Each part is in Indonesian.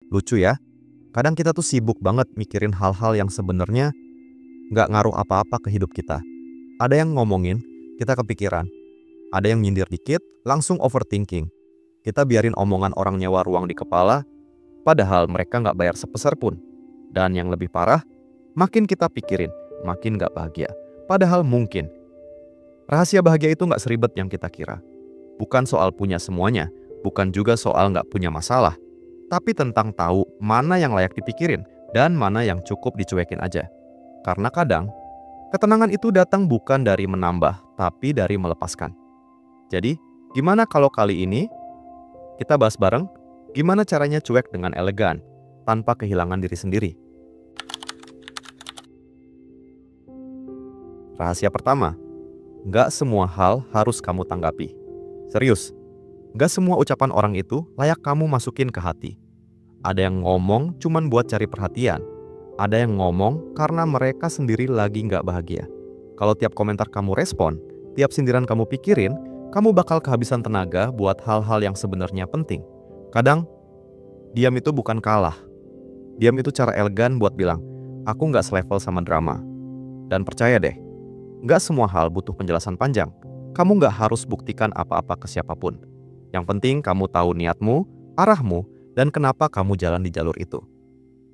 Lucu ya, kadang kita tuh sibuk banget mikirin hal-hal yang sebenarnya nggak ngaruh apa-apa ke hidup kita. Ada yang ngomongin, kita kepikiran. Ada yang nyindir dikit, langsung overthinking. Kita biarin omongan orang nyewa ruang di kepala, padahal mereka nggak bayar sepeser pun. Dan yang lebih parah, makin kita pikirin, makin nggak bahagia. Padahal mungkin. Rahasia bahagia itu nggak seribet yang kita kira. Bukan soal punya semuanya, bukan juga soal nggak punya masalah. Tapi tentang tahu mana yang layak dipikirin dan mana yang cukup dicuekin aja. Karena kadang, ketenangan itu datang bukan dari menambah, tapi dari melepaskan. Jadi, gimana kalau kali ini kita bahas bareng gimana caranya cuek dengan elegan, tanpa kehilangan diri sendiri. Rahasia pertama, nggak semua hal harus kamu tanggapi. Serius, nggak semua ucapan orang itu layak kamu masukin ke hati. Ada yang ngomong cuman buat cari perhatian. Ada yang ngomong karena mereka sendiri lagi nggak bahagia. Kalau tiap komentar kamu respon, tiap sindiran kamu pikirin, kamu bakal kehabisan tenaga buat hal-hal yang sebenarnya penting. Kadang, diam itu bukan kalah. Diam itu cara elegan buat bilang, aku nggak selevel sama drama. Dan percaya deh, nggak semua hal butuh penjelasan panjang. Kamu nggak harus buktikan apa-apa ke siapapun. Yang penting kamu tahu niatmu, arahmu, dan kenapa kamu jalan di jalur itu.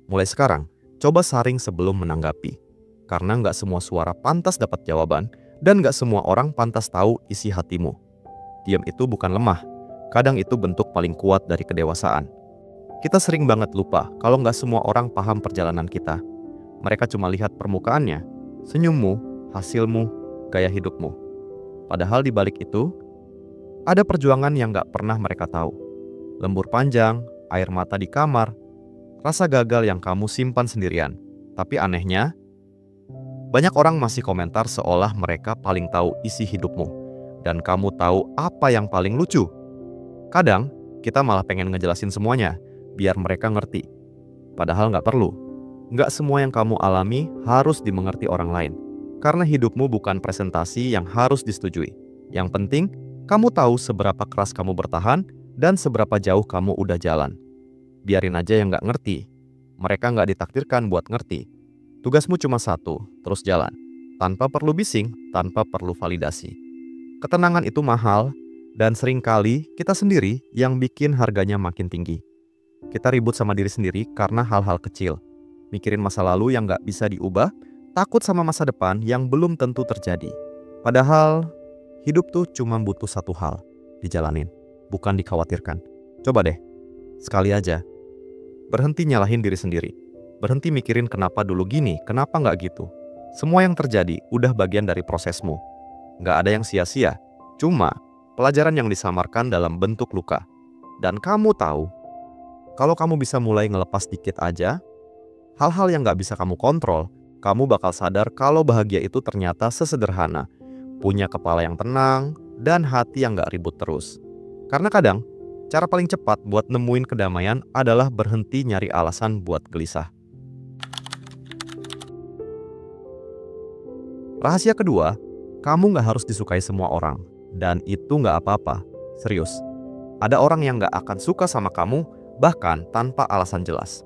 Mulai sekarang, coba saring sebelum menanggapi. Karena nggak semua suara pantas dapat jawaban, dan nggak semua orang pantas tahu isi hatimu. Diam itu bukan lemah, kadang itu bentuk paling kuat dari kedewasaan. Kita sering banget lupa kalau nggak semua orang paham perjalanan kita. Mereka cuma lihat permukaannya, senyummu, hasilmu, gaya hidupmu. Padahal di balik itu, ada perjuangan yang nggak pernah mereka tahu. Lembur panjang, air mata di kamar, rasa gagal yang kamu simpan sendirian. Tapi anehnya, banyak orang masih komentar seolah mereka paling tahu isi hidupmu. Dan kamu tahu apa yang paling lucu. Kadang, kita malah pengen ngejelasin semuanya, biar mereka ngerti. Padahal nggak perlu. Nggak semua yang kamu alami harus dimengerti orang lain. Karena hidupmu bukan presentasi yang harus disetujui. Yang penting, kamu tahu seberapa keras kamu bertahan dan seberapa jauh kamu udah jalan. Biarin aja yang nggak ngerti. Mereka nggak ditakdirkan buat ngerti. Tugasmu cuma satu, terus jalan. Tanpa perlu bising, tanpa perlu validasi. Ketenangan itu mahal, dan seringkali kita sendiri yang bikin harganya makin tinggi. Kita ribut sama diri sendiri karena hal-hal kecil. Mikirin masa lalu yang nggak bisa diubah, takut sama masa depan yang belum tentu terjadi. Padahal, hidup tuh cuma butuh satu hal, dijalanin, bukan dikhawatirkan. Coba deh, sekali aja, berhenti nyalahin diri sendiri. Berhenti mikirin kenapa dulu gini, kenapa nggak gitu. Semua yang terjadi udah bagian dari prosesmu. Nggak ada yang sia-sia, cuma pelajaran yang disamarkan dalam bentuk luka. Dan kamu tahu, kalau kamu bisa mulai ngelepas dikit aja, hal-hal yang nggak bisa kamu kontrol, kamu bakal sadar kalau bahagia itu ternyata sesederhana. Punya kepala yang tenang, dan hati yang nggak ribut terus. Karena kadang, cara paling cepat buat nemuin kedamaian adalah berhenti nyari alasan buat gelisah. Rahasia kedua, kamu nggak harus disukai semua orang. Dan itu nggak apa-apa, serius. Ada orang yang nggak akan suka sama kamu, bahkan tanpa alasan jelas.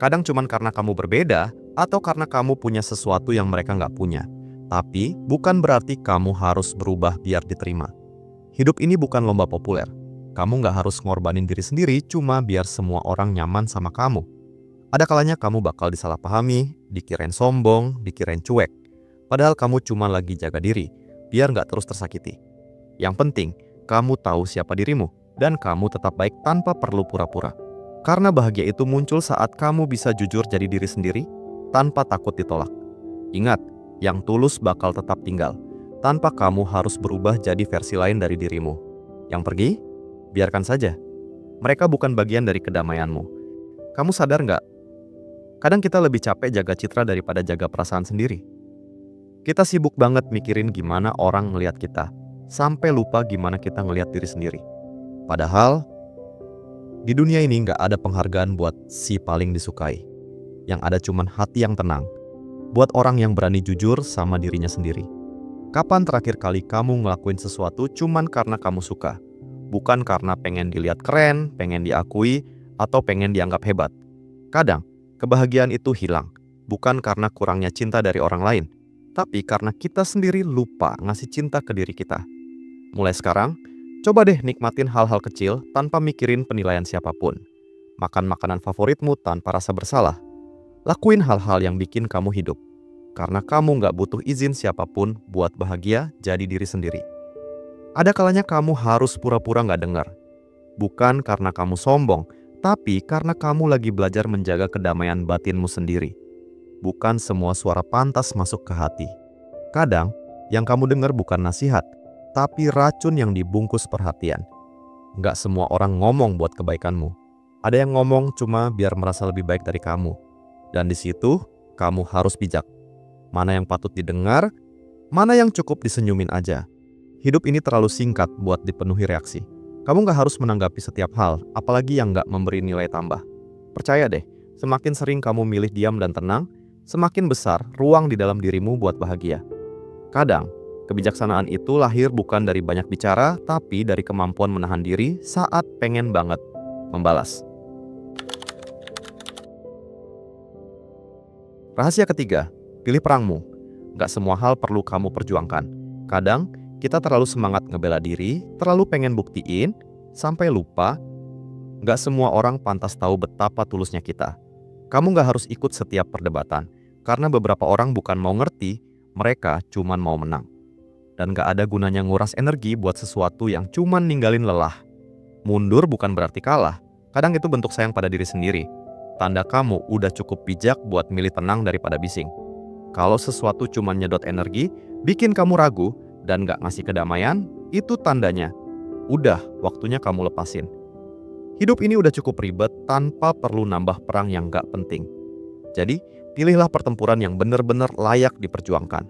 Kadang cuman karena kamu berbeda, atau karena kamu punya sesuatu yang mereka nggak punya. Tapi bukan berarti kamu harus berubah biar diterima. Hidup ini bukan lomba populer. Kamu nggak harus ngorbanin diri sendiri cuma biar semua orang nyaman sama kamu. Ada kalanya kamu bakal disalahpahami, dikirain sombong, dikirain cuek. Padahal kamu cuma lagi jaga diri, biar nggak terus tersakiti. Yang penting, kamu tahu siapa dirimu, dan kamu tetap baik tanpa perlu pura-pura. Karena bahagia itu muncul saat kamu bisa jujur jadi diri sendiri, tanpa takut ditolak. Ingat, yang tulus bakal tetap tinggal, tanpa kamu harus berubah jadi versi lain dari dirimu. Yang pergi, biarkan saja. Mereka bukan bagian dari kedamaianmu. Kamu sadar nggak? Kadang kita lebih capek jaga citra daripada jaga perasaan sendiri. Kita sibuk banget mikirin gimana orang ngelihat kita, sampai lupa gimana kita ngelihat diri sendiri. Padahal, di dunia ini nggak ada penghargaan buat si paling disukai. Yang ada cuman hati yang tenang, buat orang yang berani jujur sama dirinya sendiri. Kapan terakhir kali kamu ngelakuin sesuatu cuman karena kamu suka? Bukan karena pengen dilihat keren, pengen diakui, atau pengen dianggap hebat. Kadang, kebahagiaan itu hilang, bukan karena kurangnya cinta dari orang lain, tapi karena kita sendiri lupa ngasih cinta ke diri kita. Mulai sekarang, coba deh nikmatin hal-hal kecil tanpa mikirin penilaian siapapun. Makan makanan favoritmu tanpa rasa bersalah. Lakuin hal-hal yang bikin kamu hidup. Karena kamu nggak butuh izin siapapun buat bahagia jadi diri sendiri. Ada kalanya kamu harus pura-pura nggak dengar. Bukan karena kamu sombong, tapi karena kamu lagi belajar menjaga kedamaian batinmu sendiri. Bukan semua suara pantas masuk ke hati. Kadang, yang kamu dengar bukan nasihat, tapi racun yang dibungkus perhatian. Nggak semua orang ngomong buat kebaikanmu. Ada yang ngomong cuma biar merasa lebih baik dari kamu. Dan di situ, kamu harus bijak. Mana yang patut didengar, mana yang cukup disenyumin aja. Hidup ini terlalu singkat buat dipenuhi reaksi. Kamu nggak harus menanggapi setiap hal, apalagi yang nggak memberi nilai tambah. Percaya deh, semakin sering kamu milih diam dan tenang, semakin besar ruang di dalam dirimu buat bahagia. Kadang, kebijaksanaan itu lahir bukan dari banyak bicara, tapi dari kemampuan menahan diri saat pengen banget membalas. Rahasia ketiga, pilih perangmu. Nggak semua hal perlu kamu perjuangkan. Kadang, kita terlalu semangat ngebela diri, terlalu pengen buktiin, sampai lupa gak semua orang pantas tahu betapa tulusnya kita. Kamu gak harus ikut setiap perdebatan, karena beberapa orang bukan mau ngerti, mereka cuman mau menang. Dan gak ada gunanya nguras energi buat sesuatu yang cuman ninggalin lelah. Mundur bukan berarti kalah, kadang itu bentuk sayang pada diri sendiri. Tanda kamu udah cukup bijak buat milih tenang daripada bising. Kalau sesuatu cuman nyedot energi, bikin kamu ragu, dan gak ngasih kedamaian, itu tandanya udah waktunya kamu lepasin. Hidup ini udah cukup ribet tanpa perlu nambah perang yang gak penting. Jadi, pilihlah pertempuran yang benar-benar layak diperjuangkan.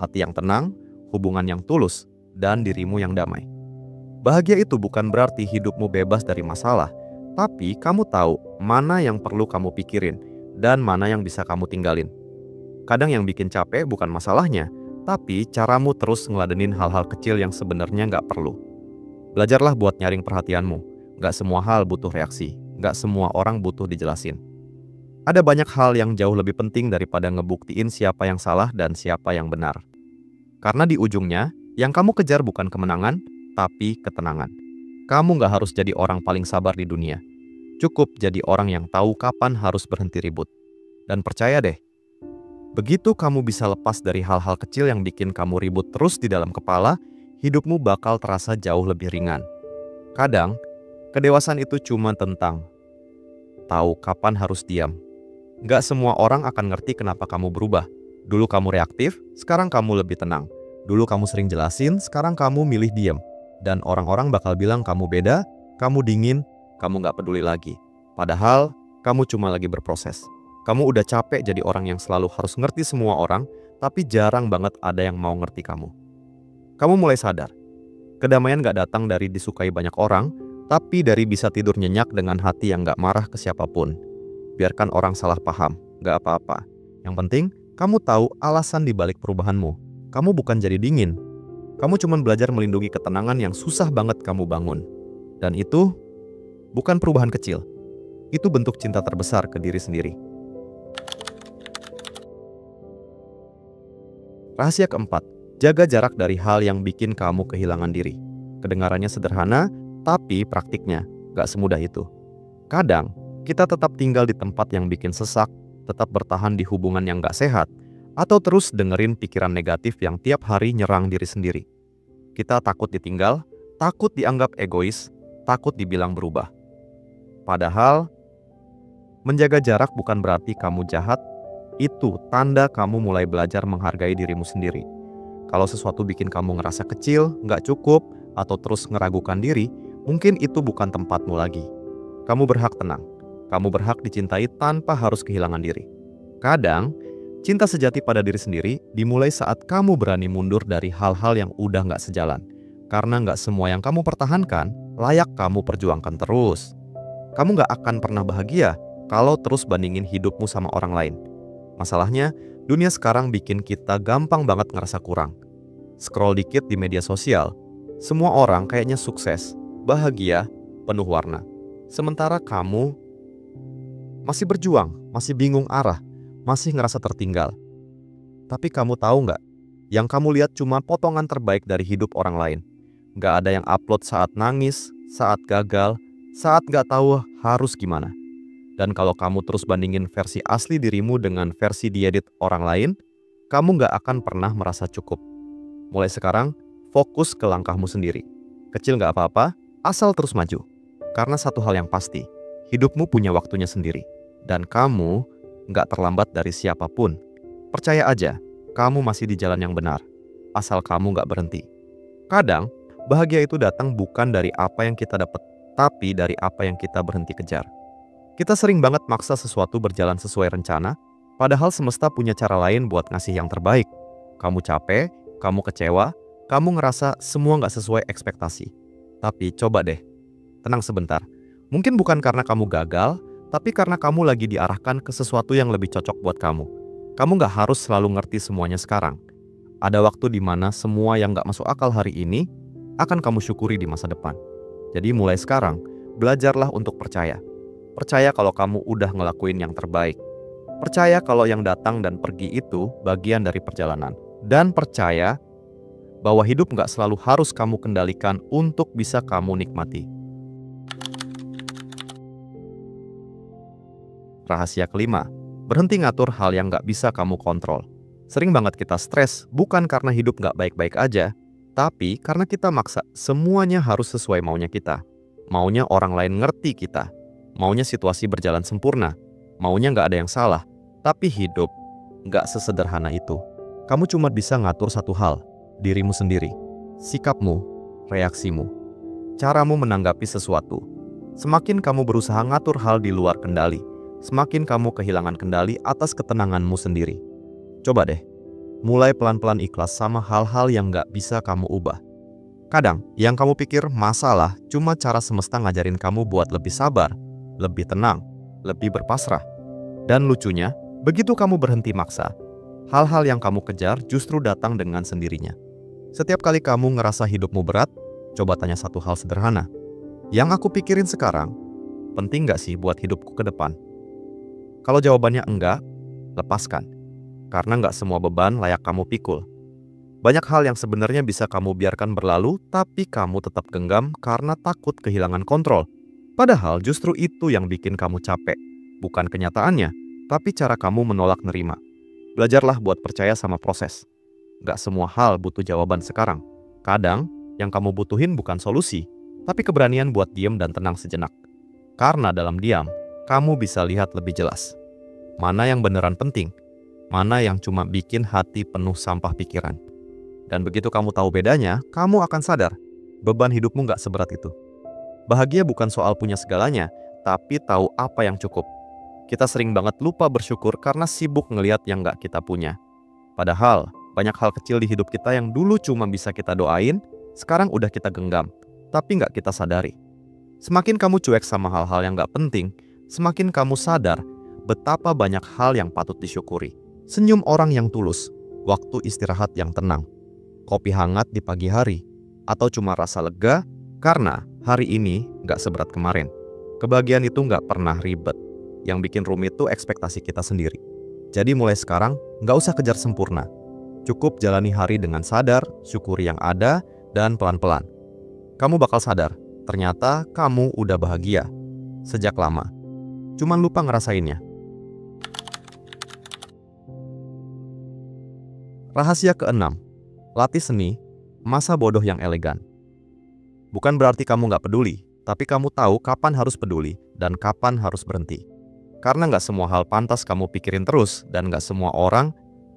Hati yang tenang, hubungan yang tulus, dan dirimu yang damai. Bahagia itu bukan berarti hidupmu bebas dari masalah, tapi kamu tahu mana yang perlu kamu pikirin dan mana yang bisa kamu tinggalin. Kadang yang bikin capek bukan masalahnya, tapi caramu terus ngeladenin hal-hal kecil yang sebenarnya nggak perlu. Belajarlah buat nyaring perhatianmu. Nggak semua hal butuh reaksi. Nggak semua orang butuh dijelasin. Ada banyak hal yang jauh lebih penting daripada ngebuktiin siapa yang salah dan siapa yang benar. Karena di ujungnya, yang kamu kejar bukan kemenangan, tapi ketenangan. Kamu nggak harus jadi orang paling sabar di dunia. Cukup jadi orang yang tahu kapan harus berhenti ribut. Dan percaya deh, begitu kamu bisa lepas dari hal-hal kecil yang bikin kamu ribut terus di dalam kepala, hidupmu bakal terasa jauh lebih ringan. Kadang, kedewasaan itu cuma tentang tahu kapan harus diam. Gak semua orang akan ngerti kenapa kamu berubah. Dulu kamu reaktif, sekarang kamu lebih tenang. Dulu kamu sering jelasin, sekarang kamu milih diam. Dan orang-orang bakal bilang kamu beda, kamu dingin, kamu gak peduli lagi. Padahal, kamu cuma lagi berproses. Kamu udah capek jadi orang yang selalu harus ngerti semua orang, tapi jarang banget ada yang mau ngerti kamu. Kamu mulai sadar, kedamaian gak datang dari disukai banyak orang, tapi dari bisa tidur nyenyak dengan hati yang gak marah ke siapapun. Biarkan orang salah paham, gak apa-apa. Yang penting, kamu tahu alasan dibalik perubahanmu. Kamu bukan jadi dingin. Kamu cuma belajar melindungi ketenangan yang susah banget kamu bangun. Dan itu bukan perubahan kecil. Itu bentuk cinta terbesar ke diri sendiri. Rahasia keempat, jaga jarak dari hal yang bikin kamu kehilangan diri. Kedengarannya sederhana, tapi praktiknya gak semudah itu. Kadang, kita tetap tinggal di tempat yang bikin sesak, tetap bertahan di hubungan yang gak sehat, atau terus dengerin pikiran negatif yang tiap hari nyerang diri sendiri. Kita takut ditinggal, takut dianggap egois, takut dibilang berubah. Padahal, menjaga jarak bukan berarti kamu jahat, itu tanda kamu mulai belajar menghargai dirimu sendiri. Kalau sesuatu bikin kamu ngerasa kecil, nggak cukup, atau terus ngeragukan diri, mungkin itu bukan tempatmu lagi. Kamu berhak tenang. Kamu berhak dicintai tanpa harus kehilangan diri. Kadang, cinta sejati pada diri sendiri dimulai saat kamu berani mundur dari hal-hal yang udah nggak sejalan. Karena nggak semua yang kamu pertahankan, layak kamu perjuangkan terus. Kamu nggak akan pernah bahagia kalau terus bandingin hidupmu sama orang lain. Masalahnya, dunia sekarang bikin kita gampang banget ngerasa kurang. Scroll dikit di media sosial, semua orang kayaknya sukses, bahagia, penuh warna. Sementara kamu masih berjuang, masih bingung arah, masih ngerasa tertinggal. Tapi kamu tahu nggak, yang kamu lihat cuma potongan terbaik dari hidup orang lain. Nggak ada yang upload saat nangis, saat gagal, saat nggak tahu harus gimana. Dan kalau kamu terus bandingin versi asli dirimu dengan versi diedit orang lain, kamu nggak akan pernah merasa cukup. Mulai sekarang, fokus ke langkahmu sendiri. Kecil nggak apa-apa, asal terus maju. Karena satu hal yang pasti, hidupmu punya waktunya sendiri. Dan kamu nggak terlambat dari siapapun. Percaya aja, kamu masih di jalan yang benar. Asal kamu nggak berhenti. Kadang, bahagia itu datang bukan dari apa yang kita dapat, tapi dari apa yang kita berhenti kejar. Kita sering banget maksa sesuatu berjalan sesuai rencana, padahal semesta punya cara lain buat ngasih yang terbaik. Kamu capek, kamu kecewa, kamu ngerasa semua nggak sesuai ekspektasi. Tapi coba deh, tenang sebentar. Mungkin bukan karena kamu gagal, tapi karena kamu lagi diarahkan ke sesuatu yang lebih cocok buat kamu. Kamu nggak harus selalu ngerti semuanya sekarang. Ada waktu di mana semua yang nggak masuk akal hari ini akan kamu syukuri di masa depan. Jadi mulai sekarang, belajarlah untuk percaya. Percaya kalau kamu udah ngelakuin yang terbaik. Percaya kalau yang datang dan pergi itu bagian dari perjalanan. Dan percaya bahwa hidup nggak selalu harus kamu kendalikan untuk bisa kamu nikmati. Rahasia kelima, berhenti ngatur hal yang nggak bisa kamu kontrol. Sering banget kita stres, bukan karena hidup nggak baik-baik aja, tapi karena kita maksa semuanya harus sesuai maunya kita. Maunya orang lain ngerti kita. Maunya situasi berjalan sempurna. Maunya nggak ada yang salah. Tapi hidup nggak sesederhana itu. Kamu cuma bisa ngatur satu hal, dirimu sendiri. Sikapmu, reaksimu, caramu menanggapi sesuatu. Semakin kamu berusaha ngatur hal di luar kendali, semakin kamu kehilangan kendali atas ketenanganmu sendiri. Coba deh, mulai pelan-pelan ikhlas sama hal-hal yang nggak bisa kamu ubah. Kadang, yang kamu pikir masalah cuma cara semesta ngajarin kamu buat lebih sabar, lebih tenang, lebih berpasrah. Dan lucunya, begitu kamu berhenti maksa, hal-hal yang kamu kejar justru datang dengan sendirinya. Setiap kali kamu ngerasa hidupmu berat, coba tanya satu hal sederhana. Yang aku pikirin sekarang, penting nggak sih buat hidupku ke depan? Kalau jawabannya enggak, lepaskan. Karena nggak semua beban layak kamu pikul. Banyak hal yang sebenarnya bisa kamu biarkan berlalu, tapi kamu tetap genggam karena takut kehilangan kontrol. Padahal justru itu yang bikin kamu capek. Bukan kenyataannya, tapi cara kamu menolak nerima. Belajarlah buat percaya sama proses. Gak semua hal butuh jawaban sekarang. Kadang, yang kamu butuhin bukan solusi, tapi keberanian buat diam dan tenang sejenak. Karena dalam diam, kamu bisa lihat lebih jelas. Mana yang beneran penting, mana yang cuma bikin hati penuh sampah pikiran. Dan begitu kamu tahu bedanya, kamu akan sadar, beban hidupmu gak seberat itu. Bahagia bukan soal punya segalanya, tapi tahu apa yang cukup. Kita sering banget lupa bersyukur karena sibuk ngelihat yang gak kita punya. Padahal, banyak hal kecil di hidup kita yang dulu cuma bisa kita doain, sekarang udah kita genggam, tapi gak kita sadari. Semakin kamu cuek sama hal-hal yang gak penting, semakin kamu sadar betapa banyak hal yang patut disyukuri. Senyum orang yang tulus, waktu istirahat yang tenang, kopi hangat di pagi hari, atau cuma rasa lega karena hari ini gak seberat kemarin. Kebahagiaan itu gak pernah ribet. Yang bikin rumit tuh ekspektasi kita sendiri. Jadi mulai sekarang, gak usah kejar sempurna. Cukup jalani hari dengan sadar, syukuri yang ada, dan pelan-pelan. Kamu bakal sadar, ternyata kamu udah bahagia sejak lama. Cuman lupa ngerasainnya. Rahasia keenam, latih seni, masa bodoh yang elegan. Bukan berarti kamu gak peduli, tapi kamu tahu kapan harus peduli dan kapan harus berhenti. Karena gak semua hal pantas kamu pikirin terus dan gak semua orang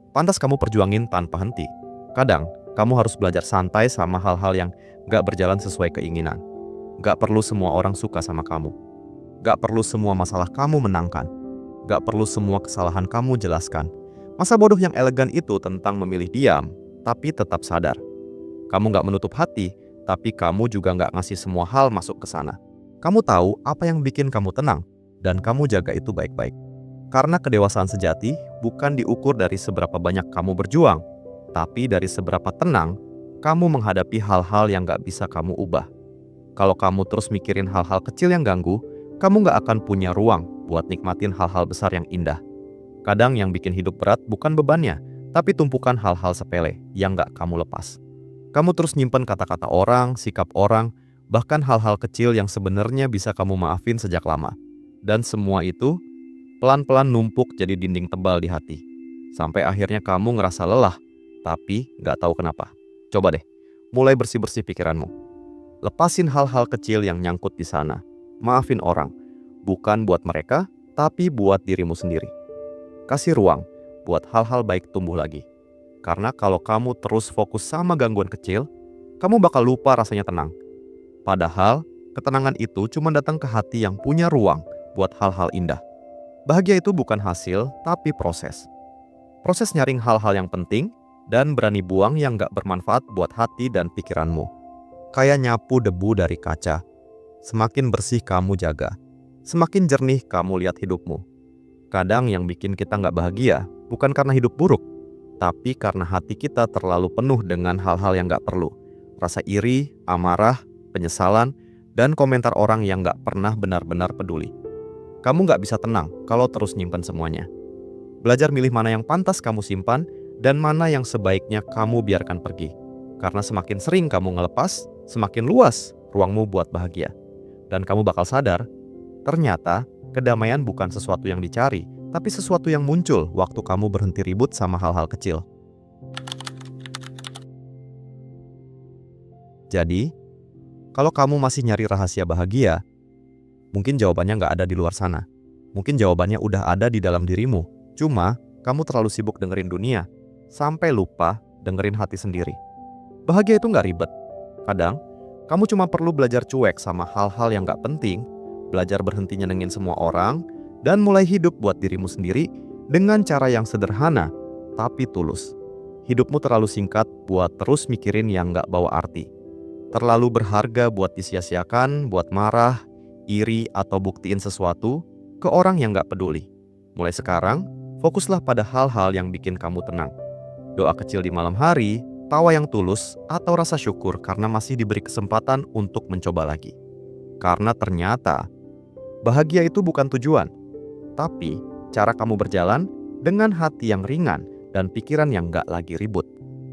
pantas kamu perjuangin tanpa henti. Kadang, kamu harus belajar santai sama hal-hal yang gak berjalan sesuai keinginan. Gak perlu semua orang suka sama kamu. Gak perlu semua masalah kamu menangkan. Gak perlu semua kesalahan kamu jelaskan. Masa bodoh yang elegan itu tentang memilih diam, tapi tetap sadar. Kamu gak menutup hati, tapi kamu juga gak ngasih semua hal masuk ke sana. Kamu tahu apa yang bikin kamu tenang, dan kamu jaga itu baik-baik. Karena kedewasaan sejati bukan diukur dari seberapa banyak kamu berjuang, tapi dari seberapa tenang kamu menghadapi hal-hal yang gak bisa kamu ubah. Kalau kamu terus mikirin hal-hal kecil yang ganggu, kamu gak akan punya ruang buat nikmatin hal-hal besar yang indah. Kadang yang bikin hidup berat bukan bebannya, tapi tumpukan hal-hal sepele yang gak kamu lepas. Kamu terus nyimpen kata-kata orang, sikap orang, bahkan hal-hal kecil yang sebenarnya bisa kamu maafin sejak lama. Dan semua itu pelan-pelan numpuk jadi dinding tebal di hati. Sampai akhirnya kamu ngerasa lelah, tapi gak tahu kenapa. Coba deh, mulai bersih-bersih pikiranmu. Lepasin hal-hal kecil yang nyangkut di sana. Maafin orang, bukan buat mereka, tapi buat dirimu sendiri. Kasih ruang buat hal-hal baik tumbuh lagi. Karena kalau kamu terus fokus sama gangguan kecil, kamu bakal lupa rasanya tenang. Padahal, ketenangan itu cuma datang ke hati yang punya ruang buat hal-hal indah. Bahagia itu bukan hasil, tapi proses. Proses nyaring hal-hal yang penting dan berani buang yang gak bermanfaat buat hati dan pikiranmu. Kayak nyapu debu dari kaca. Semakin bersih kamu jaga, semakin jernih kamu lihat hidupmu. Kadang yang bikin kita gak bahagia bukan karena hidup buruk, tapi karena hati kita terlalu penuh dengan hal-hal yang gak perlu. Rasa iri, amarah, penyesalan, dan komentar orang yang gak pernah benar-benar peduli. Kamu gak bisa tenang kalau terus nyimpan semuanya. Belajar milih mana yang pantas kamu simpan dan mana yang sebaiknya kamu biarkan pergi. Karena semakin sering kamu ngelepas, semakin luas ruangmu buat bahagia. Dan kamu bakal sadar, ternyata kedamaian bukan sesuatu yang dicari, tapi sesuatu yang muncul waktu kamu berhenti ribut sama hal-hal kecil. Jadi, kalau kamu masih nyari rahasia bahagia, mungkin jawabannya nggak ada di luar sana. Mungkin jawabannya udah ada di dalam dirimu. Cuma, kamu terlalu sibuk dengerin dunia, sampai lupa dengerin hati sendiri. Bahagia itu nggak ribet. Kadang, kamu cuma perlu belajar cuek sama hal-hal yang nggak penting, belajar berhenti nyenengin semua orang, dan mulai hidup buat dirimu sendiri dengan cara yang sederhana, tapi tulus. Hidupmu terlalu singkat buat terus mikirin yang nggak bawa arti. Terlalu berharga buat disia-siakan, buat marah, iri, atau buktiin sesuatu ke orang yang gak peduli. Mulai sekarang, fokuslah pada hal-hal yang bikin kamu tenang. Doa kecil di malam hari, tawa yang tulus, atau rasa syukur karena masih diberi kesempatan untuk mencoba lagi. Karena ternyata, bahagia itu bukan tujuan, tapi cara kamu berjalan dengan hati yang ringan dan pikiran yang gak lagi ribut.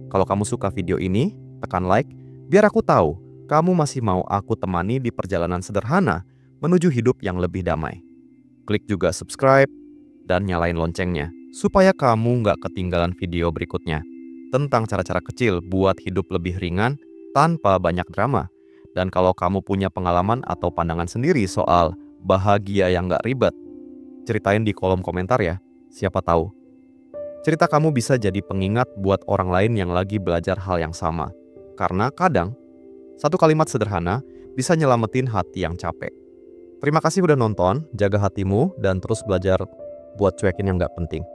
Kalau kamu suka video ini, tekan like, biar aku tahu kamu masih mau aku temani di perjalanan sederhana menuju hidup yang lebih damai. Klik juga subscribe dan nyalain loncengnya supaya kamu nggak ketinggalan video berikutnya tentang cara-cara kecil buat hidup lebih ringan tanpa banyak drama. Dan kalau kamu punya pengalaman atau pandangan sendiri soal bahagia yang nggak ribet, ceritain di kolom komentar ya. Siapa tahu cerita kamu bisa jadi pengingat buat orang lain yang lagi belajar hal yang sama. Karena kadang, satu kalimat sederhana bisa nyelamatin hati yang capek. Terima kasih udah nonton, jaga hatimu, dan terus belajar buat cuekin yang gak penting.